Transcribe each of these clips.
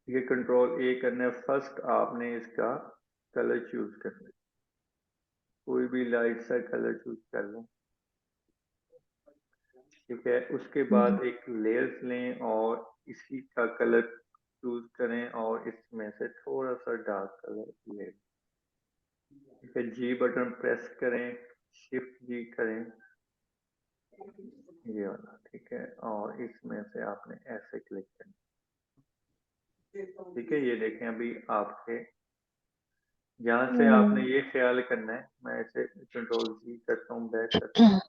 ये कंट्रोल ए करना है। फर्स्ट आपने इसका कलर चूज करना है, कोई भी लाइट सा कलर चूज कर लें, ठीक है। उसके बाद एक लेयर्स लें और इसी का कलर चूज करें और इसमें से थोड़ा सा डार्क कलर लें, ठीक है। जी बटन प्रेस करें, शिफ्ट जी करें, ये वाला, ठीक है। और इसमें से आपने ऐसे क्लिक करना, ठीक है। ये देखें अभी आपके यहाँ से आपने ये ख्याल करना है, मैं इसे कंट्रोल जी करता हूँ, बैक करता हूँ,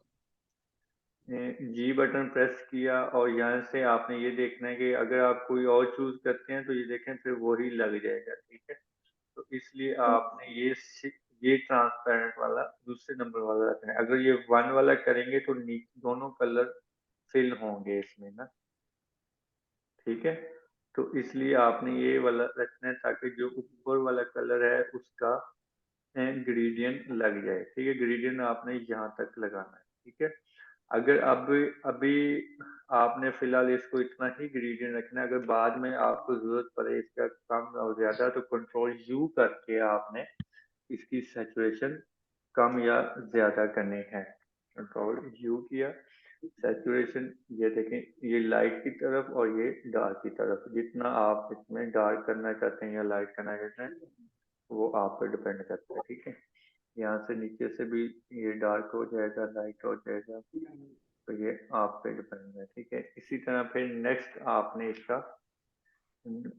जी बटन प्रेस किया और यहाँ से आपने ये देखना है कि अगर आप कोई और चूज करते हैं तो ये देखें फिर वही लग जाएगा, ठीक है। तो इसलिए आपने ये ट्रांसपेरेंट वाला दूसरे नंबर वाला रखना है। अगर ये 1 वाला करेंगे तो दोनों कलर फिल होंगे इसमें ना, ठीक है। तो इसलिए आपने ये वाला रखना है ताकि जो ऊपर वाला कलर है उसका ग्रेडियंट लग जाए, ठीक है। ग्रेडियंट आपने यहाँ तक लगाना है, ठीक है। अगर अब अभी आपने फिलहाल इसको इतना ही ग्रेडियंट रखना है, अगर बाद में आपको जरूरत पड़े इसका कम और ज्यादा तो कंट्रोल यू करके आपने इसकी सैचुरेशन कम या ज्यादा करनी है। कंट्रोल यू किया, सैचुरेशन ये देखें, ये लाइट की तरफ और ये डार्क की तरफ, जितना आप इसमें डार्क करना चाहते हैं या लाइट करना चाहते हैं वो आप पर डिपेंड करता है, ठीक है। यहाँ से नीचे से भी ये डार्क हो जाएगा, लाइट हो जाएगा, तो ये आप पे डिपेंड है, ठीक है। इसी तरह फिर नेक्स्ट आपने इसका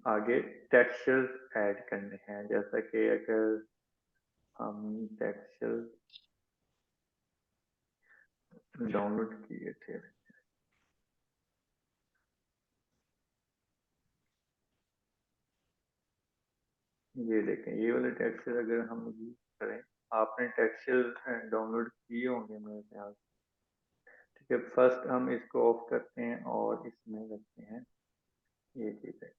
आगे टेक्सचर्स ऐड करने हैं, जैसा कि अगर हम टेक्सचर डाउनलोड किए थे, ये देखें, ये वाले टेक्सचर अगर हम यूज करें, आपने टेक्सचर डाउनलोड किए होंगे मेरे ख्याल से, ठीक है। फर्स्ट हम इसको ऑफ करते हैं और इसमें रखते हैं ये चीज है,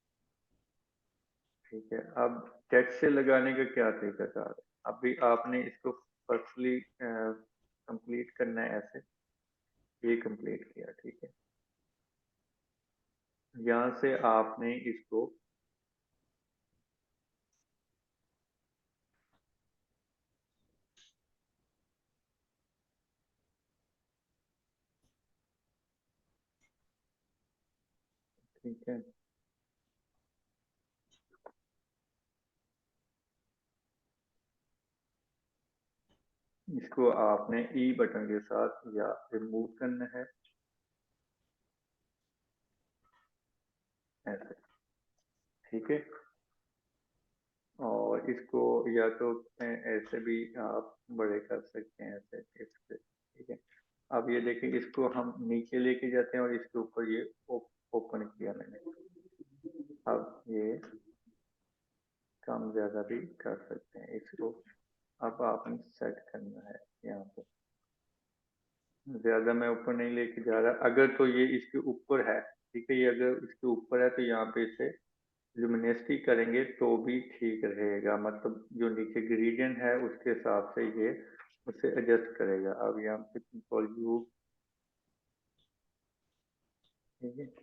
ठीक है। अब टेक्सचर लगाने का क्या तरीका है, अभी आपने इसको फर्स्टली कंप्लीट करना है ऐसे, ये कंप्लीट किया, ठीक है। यहाँ से आपने इसको ठीक है, इसको आपने ई बटन के साथ या रिमूव करना है ऐसे, ठीक है। और इसको या तो ऐसे भी आप बड़े कर सकते हैं ऐसे इससे, ठीक है। अब ये देखें, इसको हम नीचे लेके जाते हैं और इसके ऊपर ये ओपन किया मैंने, अब ये कम ज्यादा भी कर सकते हैं इसको। अब आपने सेट करना है यहाँ पे, ज्यादा मैं ऊपर नहीं लेके जा रहा, अगर तो ये इसके ऊपर है, ठीक है। ये अगर इसके ऊपर है तो यहाँ पे इसे ल्यूमिनेसिटी करेंगे तो भी ठीक रहेगा, मतलब जो नीचे ग्रेडियंट है उसके हिसाब से ये उसे एडजस्ट करेगा। अब यहाँ पे कंट्रोल यू, ठीक है।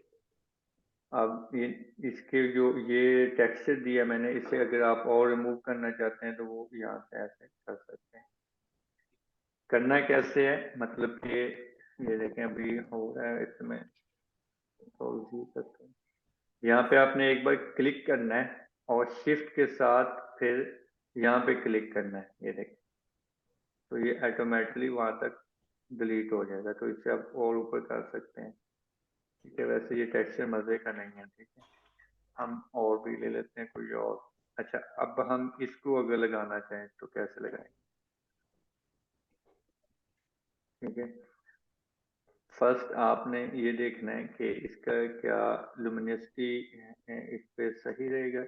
अब ये इसके जो ये टेक्सचर दिया मैंने, इसे अगर आप और रिमूव करना चाहते हैं तो वो यहाँ से ऐसे कर सकते हैं। करना कैसे है, मतलब कि ये देखें अभी हो रहा है इसमें, कंट्रोल जी करते हैं, यहाँ पे आपने एक बार क्लिक करना है और शिफ्ट के साथ फिर यहाँ पे क्लिक करना है, ये देखें, तो ये ऑटोमेटिकली वहां तक डिलीट हो जाएगा। तो इससे आप और ऊपर कर सकते हैं, ठीक है। वैसे ये टेक्सचर मजे का नहीं है, ठीक है। हम और भी ले लेते हैं कोई और। अच्छा, अब हम इसको अगर लगाना चाहें तो कैसे लगाएं, ठीक है। फर्स्ट आपने ये देखना है कि इसका क्या लुमिनोसिटी इस पे सही रहेगा,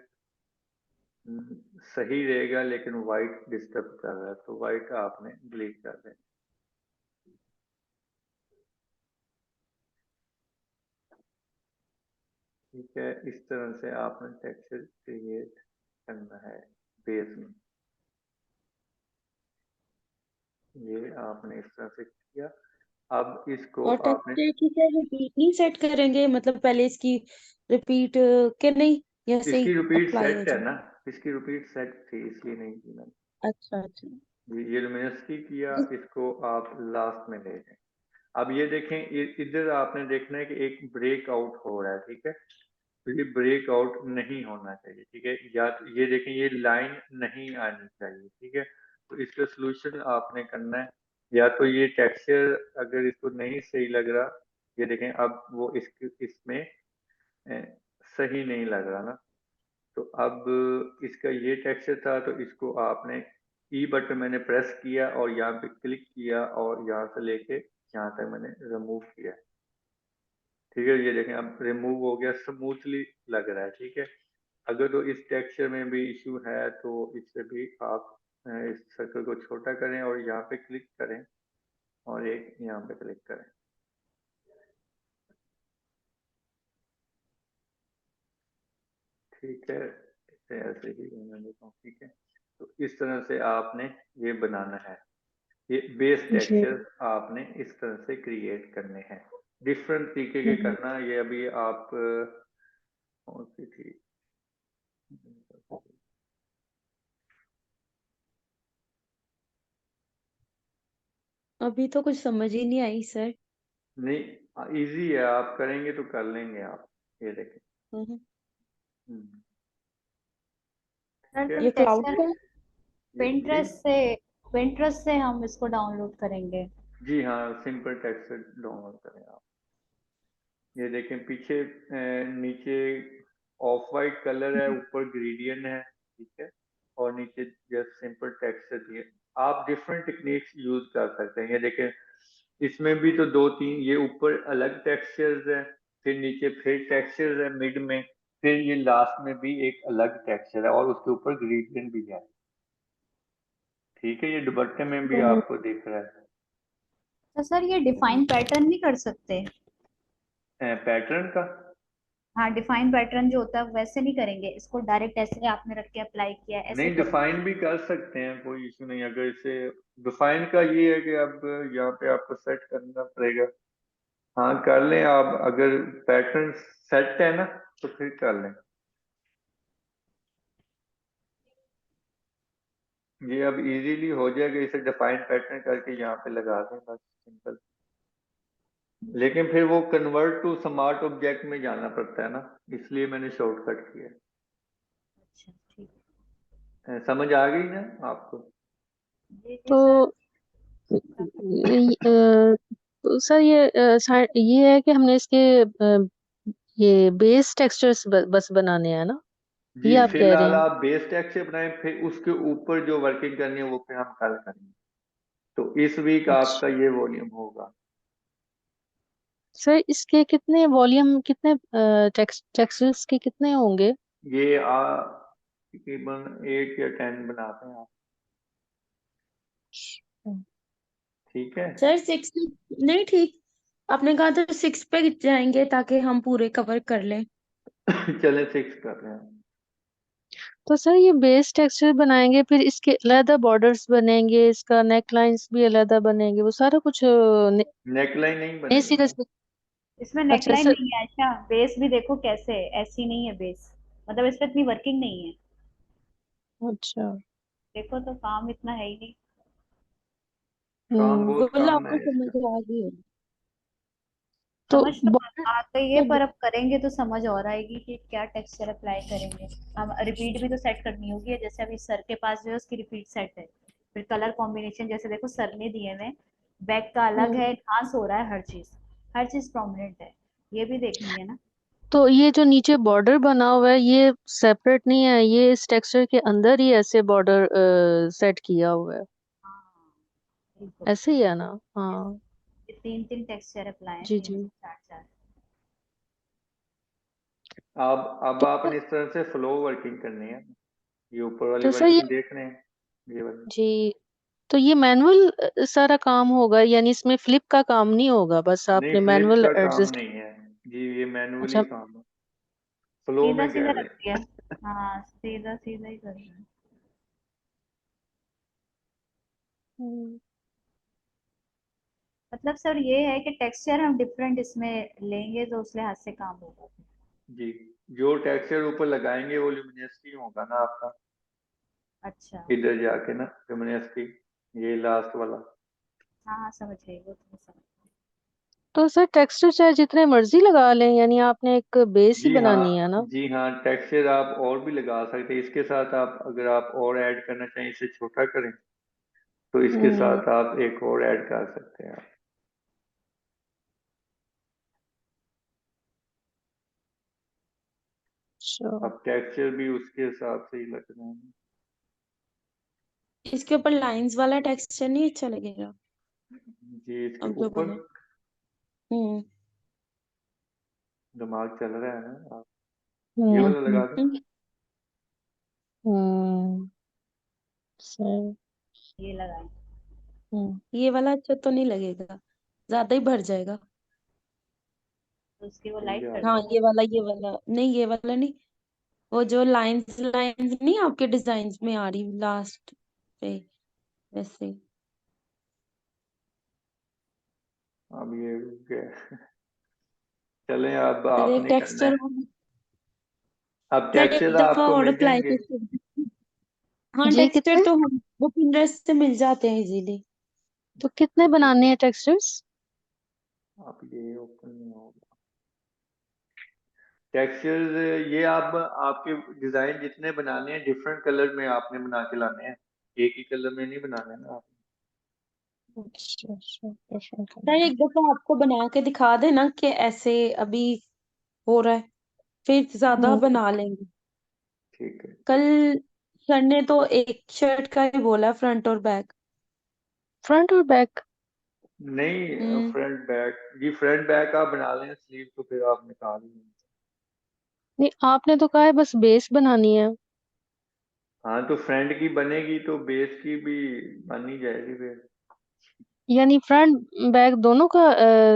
सही रहेगा, लेकिन वाइट डिस्टर्ब कर रहा है तो वाइट आपने डिलीट कर देना, ठीक है। इस तरह से आपने टेक्सचर क्रिएट करना है बेस में, ये आपने इस तरह से किया। अब इसको और आपने टेक्सचर की क्या रिपीट नहीं सेट करेंगे, मतलब पहले इसकी रिपीट के नहीं? या ऐसे इसकी ही रिपीट अप्लाई हो सेट है जाए? ना, इसकी रिपीट सेट थी इसलिए नहीं की मैंने। अच्छा अच्छा। ये लुमिनस की किया, इस- इसको आप लास्ट में ले जाएं। अब ये देखें, इधर आपने देखना है कि एक ब्रेक आउट हो रहा है, ठीक है, तो ये ब्रेक आउट नहीं होना चाहिए, ठीक है, या तो ये देखें ये लाइन नहीं आनी चाहिए, ठीक है। तो इसका सोल्यूशन आपने करना है, या तो ये टेक्सचर अगर इसको नहीं सही लग रहा, ये देखें अब वो इसमें सही नहीं लग रहा ना, तो अब इसका ये टेक्सचर था, तो इसको आपने ई बटन मैंने प्रेस किया और यहाँ पे क्लिक किया और यहाँ से लेके यहाँ तक मैंने रिमूव किया, ठीक है। ये देखें अब रिमूव हो गया, स्मूथली लग रहा है, ठीक है। अगर तो इस टेक्सचर में भी इश्यू है तो इससे भी आप इस सर्कल को छोटा करें और यहाँ पे क्लिक करें और एक यहाँ पे क्लिक करें, ठीक है। इसे ऐसे ही रहने देता हूँ, ठीक है। तो इस तरह से आपने ये बनाना है, ये बेस जी। टेक्सचर आपने इस तरह से क्रिएट करने हैं, डिफरेंट तरीके के हम्म। करना। ये अभी आप कौन सी थी, अभी तो कुछ समझ ही नहीं आई सर। नहीं इजी है, आप करेंगे तो कर लेंगे आप, ये देखें। हम्म। हम्म, सर ठीक है। तो ये क्लाउड टेक्सचर का? जी पिंटरेस्ट से हम इसको डाउनलोड करेंगे। जी हाँ, सिंपल टेक्सचर डाउनलोड करें आप। ये देखें पीछे नीचे ऑफ वाइट कलर है, ऊपर ग्रेडियंट है, ठीक है, और नीचे जस्ट सिंपल टेक्सचर दिए। आप डिफरेंट टेक्निक्स यूज कर सकते हैं, ये देखें इसमें भी तो दो तीन, ये ऊपर अलग टेक्सचर्स है, फिर नीचे फिर टेक्सचर्स है मिड में, फिर ये लास्ट में भी एक अलग टेक्सचर है और उसके ऊपर ग्रेडियंट भी है, ठीक है। ये दुपट्टे में भी तो आपको दिख रहा तो सर ये डिफाइन पैटर्न नहीं कर सकते? है पैटर्न का। हाँ, डिफाइन पैटर्न जो होता है वैसे नहीं करेंगे इसको, डायरेक्ट ऐसे आपने रख के अप्लाई किया ऐसे नहीं करेंगे? डिफाइन भी कर सकते हैं, कोई इशू नहीं। अगर इसे डिफाइन का ये है कि अब यहाँ पे आपको सेट करना पड़ेगा, हाँ कर लें आप, अगर पैटर्न सेट है ना तो फिर कर लें। ये अब इजीली हो जाएगा, इसे डिफाइन पैटर्न करके यहाँ पे लगा दें बस, सिंपल। लेकिन फिर वो कन्वर्ट टू स्मार्ट ऑब्जेक्ट में जाना पड़ता है ना, इसलिए मैंने शॉर्टकट किया। अच्छा ठीक समझ आ गई ना आपको? है। जी सर। तो तो सर ये ये है कि हमने इसके ये बेस टेक्सचर्स बस बनाने हैं ना, जी ये आप कह रहे फिलहाल हैं? आप बेस टेक्सचर बनाएं, फिर उसके ऊपर जो वर्किंग करनी है वो फिर हम कल करेंगे। तो इस वीक आपका अच्छा ये वॉल्यूम होगा। सर, इसके कितने वॉल्यूम, कितने टेक्सचर्स के कितने होंगे? ये तकरीबन 8 या 10 बनाते हैं आप, ठीक है। सर 6 नहीं, ठीक। आपने कहा था 6 पे जाएंगे ताकि हम पूरे कवर कर लें। चले 6 कर रहे हैं। तो सर ये बेस टेक्सचर बनाएंगे, फिर इसके अलग बॉर्डर्स बनेंगे, इसका नेक लाइंस भी अलग बनेंगे, वो सारा कुछ नेकलाइन नहीं नए बनेगी सिरे ना। से? इसमें अच्छा नेकलाइन सर। नहीं है, अच्छा बेस भी देखो कैसे है, ऐसी नहीं है बेस, मतलब इस पे इतनी वर्किंग नहीं है। अच्छा। देखो तो काम इतना है ही नहीं। बहुत बोला कम आपको है समझ इसका। आ गई। तो समझ तो बॉर्डर आ गई है, पर अब करेंगे तो समझ और आएगी कि क्या टेक्सचर अप्लाई करेंगे। अब रिपीट भी तो सेट करनी होगी, जैसे अभी सर के पास जो है उसकी रिपीट सेट है। फिर कलर कॉम्बिनेशन जैसे देखो सर ने दिए हुए, बैक का अलग है, एनहांस हो रहा है, हर चीज प्रोमिनेंट है, ये भी देखनी है ना। तो ये जो नीचे बॉर्डर बना हुआ है ये सेपरेट नहीं है, ये इस टेक्सचर के अंदर ही ऐसे बॉर्डर सेट किया हुआ है? हाँ बिल्कुल। ऐसे ही है ना? हाँ। ये तीन तीन टेक्सचर अप्लाई है, जी तीन जी। से चार चार। अब तो आपने इस तरह से फ्लो वर्किंग करनी है, ये ऊपर वाली तो सर ये वर्किंग देख रहे हैं, ये वाली। जी, तो ये मैनुअल सारा काम होगा, यानी इसमें फ्लिप का काम नहीं होगा, बस नहीं आपने फ्लिप मैनुअल का काम एडजस्ट? नहीं है जी, ये मैनुअली अच्छा। काम है, फ्लो सीधा में सीधा कह रख लें। दिया। हाँ सीधा सीधा ही करना है। हम्म, मतलब सर ये है कि टेक्सचर हम डिफरेंट इसमें लेंगे तो उस लिहाज से काम होगा। जी, जो टेक्सचर ऊपर लगाएंगे वो ल्यूमिनेसिटी होगा ना आपका, अच्छा इधर जाके ना ल्यूमिनेसिटी, ये लास्ट वाला। हाँ हाँ समझ गई, वो तो मैं समझ गई। तो सर टेक्सचर चाहे जितने मर्जी लगा लें, यानी आपने एक बेस ही जी बनानी है हाँ, ना? जी हाँ, टेक्सचर आप और भी लगा सकते हैं इसके साथ। आप अगर आप और ऐड करना चाहें, इसे छोटा करें तो इसके हम्म। साथ आप एक और ऐड कर सकते हैं। अच्छा। अब टेक्सचर भी उसके हिसाब से ही लगना है। इसके ऊपर लाइंस वाला टेक्सचर नहीं अच्छा लगेगा जी, इसके अब जो ऊपर बना। हम्म दिमाग चल रहा है ना, आप ये हम्म। वाला लगा दें। हम्म, हम्म। सर। ये लगाएं। हम्म। ये वाला अच्छा तो नहीं लगेगा, ज्यादा ही भर जाएगा। तो उसकी वो ये लाइट कर हाँ दो। ये वाला नहीं, ये वाला नहीं। वो जो लाइंस लाइंस नहीं आपके डिजाइन में आ रही लास्ट पे, वैसे। अब ये रुक गया। चलें, अब अरे आपने करना टेक्सचर, है। अब सर एक टेक्सचर दफा आपको और मिल अप्लाई जाएंगे। कर। हाँ जी टेक्सचर कितने? तो हम वो पिंटरेस्ट से मिल जाते हैं इजीली। तो कितने बनाने हैं टेक्सचर्स? आप ये ओपन नहीं होगा टेक्सचर्स, ये आप आपके डिजाइन जितने बनाने हैं डिफरेंट कलर में आपने बना के लाने हैं, एक ही कलर में नहीं बनाने ना आप। अच्छा अच्छा, different सर color। एक दफा आपको बना के दिखा देना कि ऐसे अभी हो रहा है, फिर ज्यादा हम्म। बना लेंगे। ठीक है। कल सर ने तो एक शर्ट का ही बोला, फ्रंट और बैक। फ्रंट और बैक? नहीं, हम्म फ्रंट बैक जी, फ्रंट बैक आप बना लें, स्लीव तो फिर आप निकाल लें। नहीं, आपने तो कहा है बस बेस बनानी है। हाँ, तो फ्रंट की बनेगी तो बेस की भी बन ही जाएगी फिर। यानी फ्रंट बैक दोनों का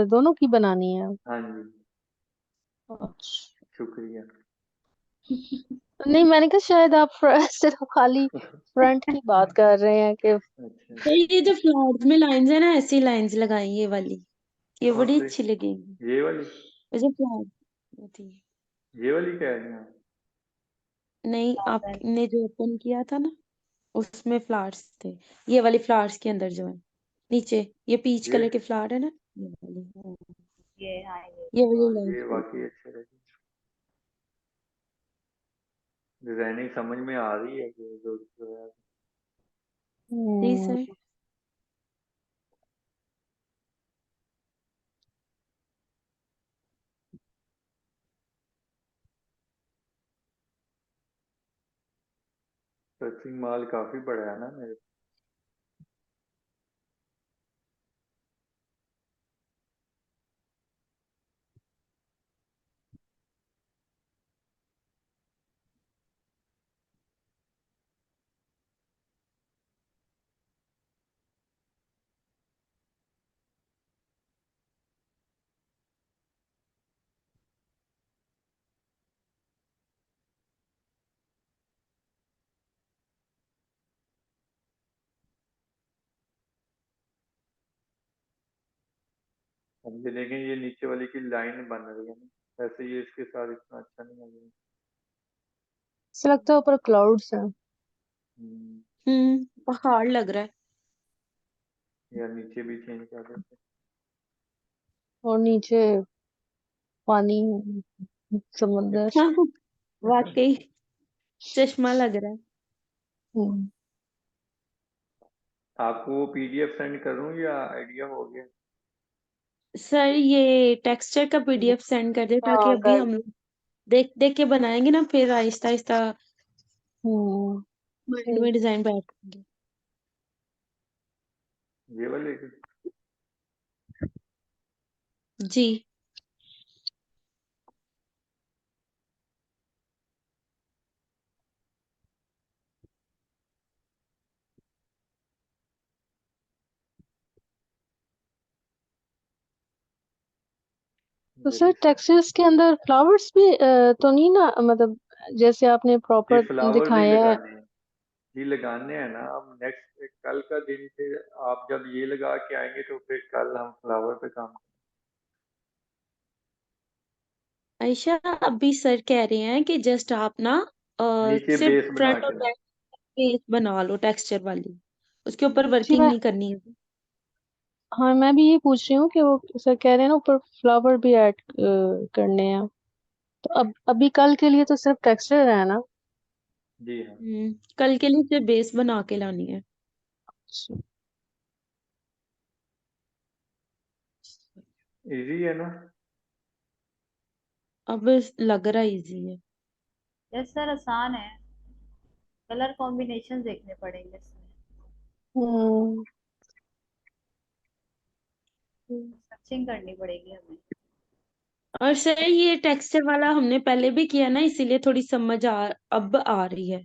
दोनों की बनानी है? हाँ जी, अच्छा। शुक्रिया। नहीं, मैंने कहा शायद आप सिर्फ खाली फ्रंट की बात कर रहे हैं कि। अच्छा, तो ये जो फ्लावर्स में लाइंस है ना, ऐसी लाइंस लगाई ये वाली, ये कौन बड़ी से? अच्छी लगेगी। ये वाली? ये जो फ्लावर थी, ये वाली कह रहे हैं आप? नहीं पागल। आपने जो ओपन किया था ना, उसमें फ्लावर्स थे। ये वाली फ्लावर्स के अंदर जो है नीचे, ये पीच ये कलर के फ्लावर है ना, ये वाली, हाँ, ये हाँ ये ये वाली हाँ, ये लाइन। वाकई अच्छे लगे। डिजाइनिंग समझ में आ रही है कि जो है। जी हम्म। सर। सर्चिंग माल काफी बड़ा है ना मेरे। अब ये देखें, ये नीचे वाली की लाइन बन रही है ना, वैसे ये इसके साथ इतना अच्छा नहीं लग ऐसा लगता है ऊपर क्लाउड्स हैं। रहा। पहाड़ लग रहा है। या नीचे भी चेंज कर देते। और नीचे पानी, समंदर। हाँ वाकई चश्मा लग रहा है। हम्म। आपको वो पीडीएफ सेंड करूं या आइडिया हो गया? सर ये टेक्सचर का पीडीएफ सेंड कर दे, ताकि हाँ अभी कर। हम लोग देख देख के बनाएंगे ना, फिर आहिस्ता आहिस्ता हम्म। माइंड ठीक। में डिजाइन बैठेंगे। ये वाले जी तो ये सर भी टेक्सचर्स के अंदर फ्लावर्स भी तो नहीं ना, मतलब जैसे आपने ये प्रॉपर फ्लावर भी दिखाया है। लगाने हैं। ये लगाने हैं ना, अब नेक्स्ट कल का दिन फिर आप जब ये लगा के आएंगे तो फिर कल हम फ्लावर पे काम आयशा अभी सर कह रहे हैं कि जस्ट आप ना नीचे सिर्फ बेस बना फ्रंट और के बैक पेज बना लो टेक्सचर वाली, उसके ऊपर जी वर्किंग मैं नहीं करनी है। हाँ मैं भी ये पूछ रही हूँ कि वो सर कह रहे हैं ना ऊपर फ्लावर भी ऐड करने हैं, तो अब अभी कल के लिए तो सिर्फ टेक्सचर है ना। जी हाँ, कल के लिए सिर्फ बेस बना के लानी है। इजी है ना। अब लग रहा इजी है। यस सर, आसान है। कलर कॉम्बिनेशन देखने पड़ेंगे इसमें, हम्म सर्चिंग करनी पड़ेगी हमें। और सर ये टेक्सचर वाला हमने पहले भी किया ना, इसीलिए थोड़ी समझ अब आ रही है।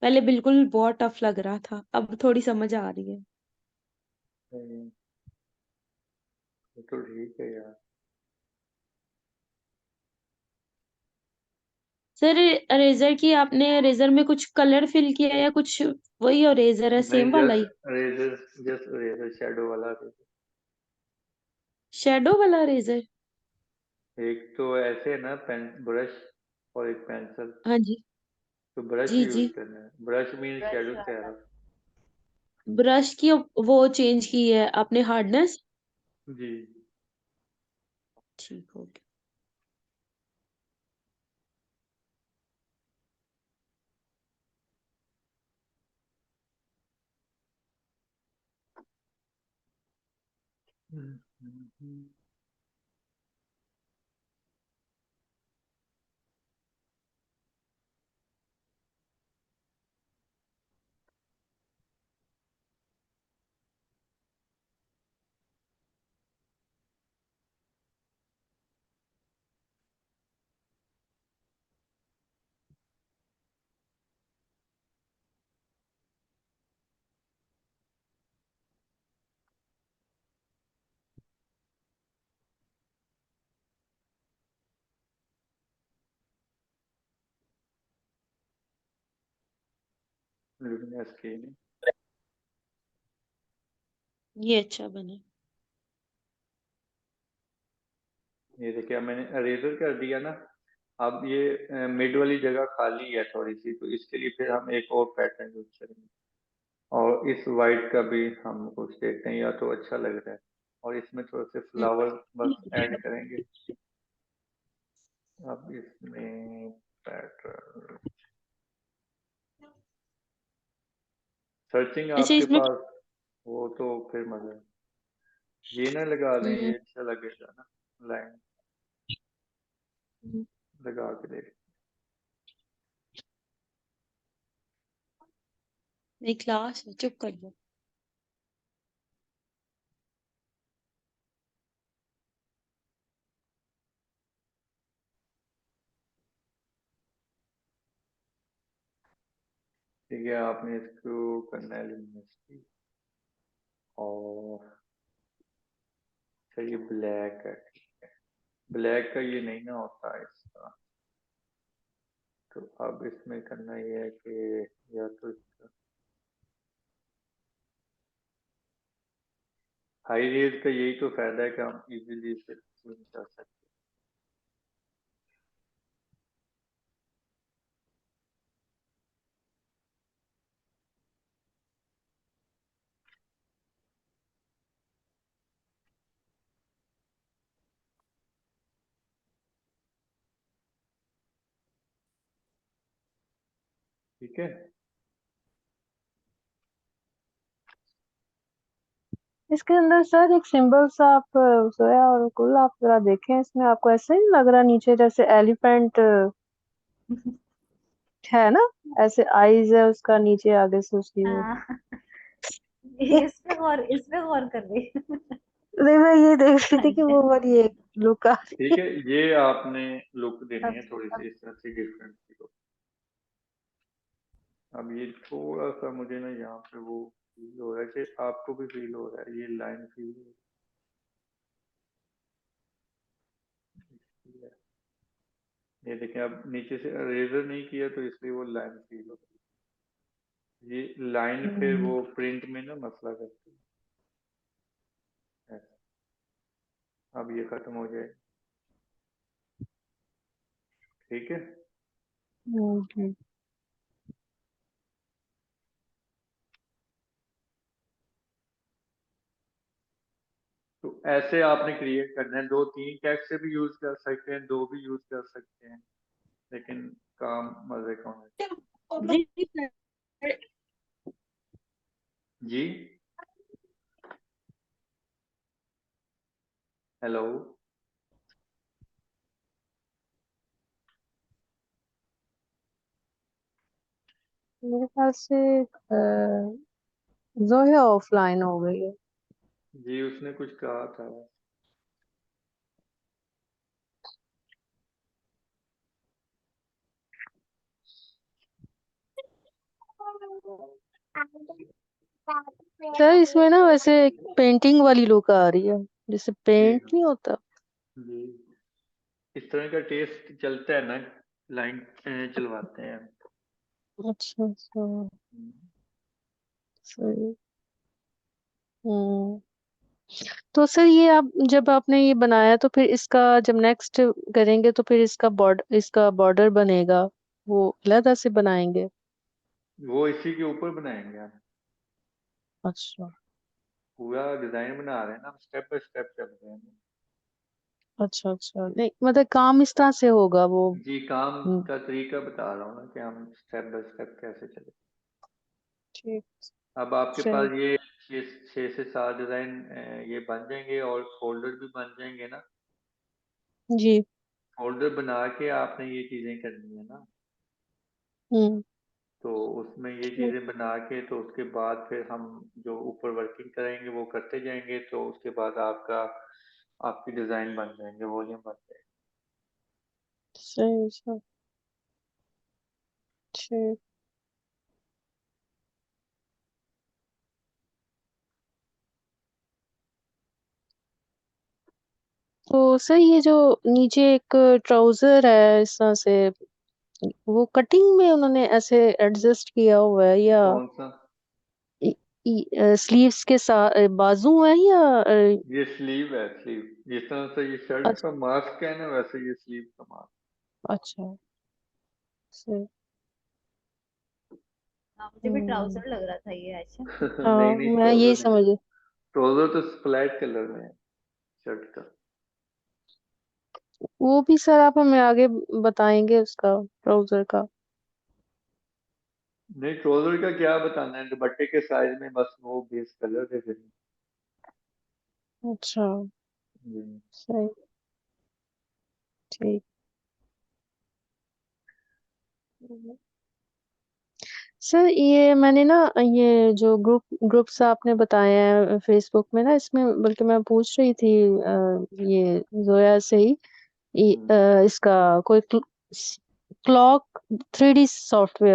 पहले बिल्कुल बहुत टफ लग रहा था, अब थोड़ी समझ आ रही है। हम्म, ये तो ठीक है यार। सर इरेजर की आपने इरेजर में कुछ कलर फिल किया या कुछ, वही इरेजर है नहीं, सेम वाला ही? जस्ट रेजर शेडो वाला रेजर। शेडो वाला इरेजर? एक तो ऐसे है ना पेन ब्रश और एक पेंसिल, हाँ जी। तो ब्रश जी यूज जी। करना है। ब्रश मीन ब्रश शेडो वाला। तैयार। ब्रश की वो चेंज की है आपने, हार्डनेस? जी। ठीक हो गया। लुमिनस की। ये अच्छा बना। ये देखिए अब मैंने इरेजर कर दिया ना। अब ये मिड वाली जगह खाली है थोड़ी सी, तो इसके लिए फिर हम एक और पैटर्न यूज करेंगे। और इस वाइट का भी हम कुछ देखते हैं, या तो अच्छा लग रहा है। और इसमें थोड़े से फ्लावर बस ऐड करेंगे। अब इसमें पैटर्न सर्चिंग अच्छा आपके इसमें पास वो तो फिर मजा है। ये ना लगा दें, हम्म, ये अच्छा लगेगा ना। लाइन लगा के देख। मेरी क्लास है, चुप कर दो। ठीक है, आपने इसको करना है luminosity। और अच्छा ये ब्लैक है, ब्लैक का ये नहीं ना होता है इसका। तो अब इसमें करना ये है कि या तो इसका हाई रेज का यही तो फायदा है कि हम इजीली इसे चेंज कर सकते हैं। ठीक है। इसके अंदर सर एक सिंबल सा आप सोया और कुल आप जरा देखें, इसमें आपको ऐसे नहीं लग रहा नीचे जैसे एलिफेंट है ना, ऐसे आईज है उसका नीचे आगे से उसकी वो। हाँ, इस पे गौर कर रही हूँ। नहीं मैं ये देख रही थी कि अच्छा, वो वाली एक लुक आ रही ठीक है, ये आपने लुक देनी अब है थोड़ी अब सी इस तरह से डिफरेंट सी look। अब ये थोड़ा सा मुझे ना यहाँ पे वो फील हो रहा है कि आपको भी फील हो रहा है, ये लाइन फील हो रही है। ये देखें, अब नीचे से रेजर नहीं किया तो इसलिए वो लाइन फील हो रही है। ये लाइन फिर हम्म। वो प्रिंट में ना मसला करती है। अब ये खत्म हो जाए। ठीक है। हम्म। तो ऐसे आपने क्रिएट करना है, 2-3 टेक्स्ट से भी यूज कर सकते हैं, 2 भी यूज कर सकते हैं, लेकिन काम मजे का होना चाहिए। जी, हेलो। मेरे ख्याल से जोया ऑफलाइन हो गई है। जी, उसने कुछ कहा था। सर इसमें ना वैसे पेंटिंग वाली लुक आ रही है, जैसे जी पेंट नहीं होता। जी, इस तरह का टेस्ट चलता है ना, लाइन चलवाते हैं। अच्छा अच्छा, हम्म। सही। हम्म। तो सर ये आप जब आपने ये बनाया तो फिर इसका जब नेक्स्ट करेंगे तो फिर इसका बॉर्डर बनेगा, वो अलग से बनाएंगे? वो इसी के ऊपर बनाएंगे आप। अच्छा पूरा डिजाइन बना रहे हैं ना, स्टेप बाय स्टेप चल रहे हैं। अच्छा अच्छा, नहीं मतलब काम इस तरह से होगा वो। जी, काम हम्म, का तरीका बता रहा हूँ ना कि हम स्टेप बाय स्टेप कैसे चले। ठीक। अब आपके सही। पास ये 6 से 7 डिजाइन ये बन जाएंगे और फोल्डर भी बन जाएंगे ना। जी। फोल्डर बना के आपने ये चीजें करनी है ना। हम्म। तो उसमें ये ठीक। चीजें बना के, तो उसके बाद फिर हम जो ऊपर वर्किंग करेंगे वो करते जाएंगे, तो उसके बाद आपकी डिजाइन बन जाएंगे, वॉल्यूम बन जाएंगे। सही सर। ठीक। तो सर ये जो नीचे एक ट्राउजर है इस तरह से, वो कटिंग में उन्होंने ऐसे एडजस्ट किया हुआ है या कौन सा? स्लीव्स के साथ बाजू है या ये स्लीव है, स्लीव। जिस तरह से ये शर्ट का मास्क है ना, वैसे ये स्लीव का मास्क। अच्छा सही। हाँ, मुझे भी ट्राउजर लग रहा था ये। अच्छा, नहीं हाँ नहीं, मैं यही ट्राउजर नहीं। समझ। ट्राउजर तो फ्लैट कलर में है शर्ट का। वो भी सर आप हमें आगे बताएंगे उसका, ट्राउजर का। नहीं, ट्राउजर का क्या बताना है, दुपट्टे के साइज में बस वो बेस कलर दे देंगे। अच्छा जी। सही। ठीक। सर ये मैंने ना ये जो ग्रुप्स आपने बताए हैं फेसबुक में ना, इसमें बल्कि मैं पूछ रही थी ये जोया से ही, इसका कोई क्लॉक 3D सॉफ्टवेयर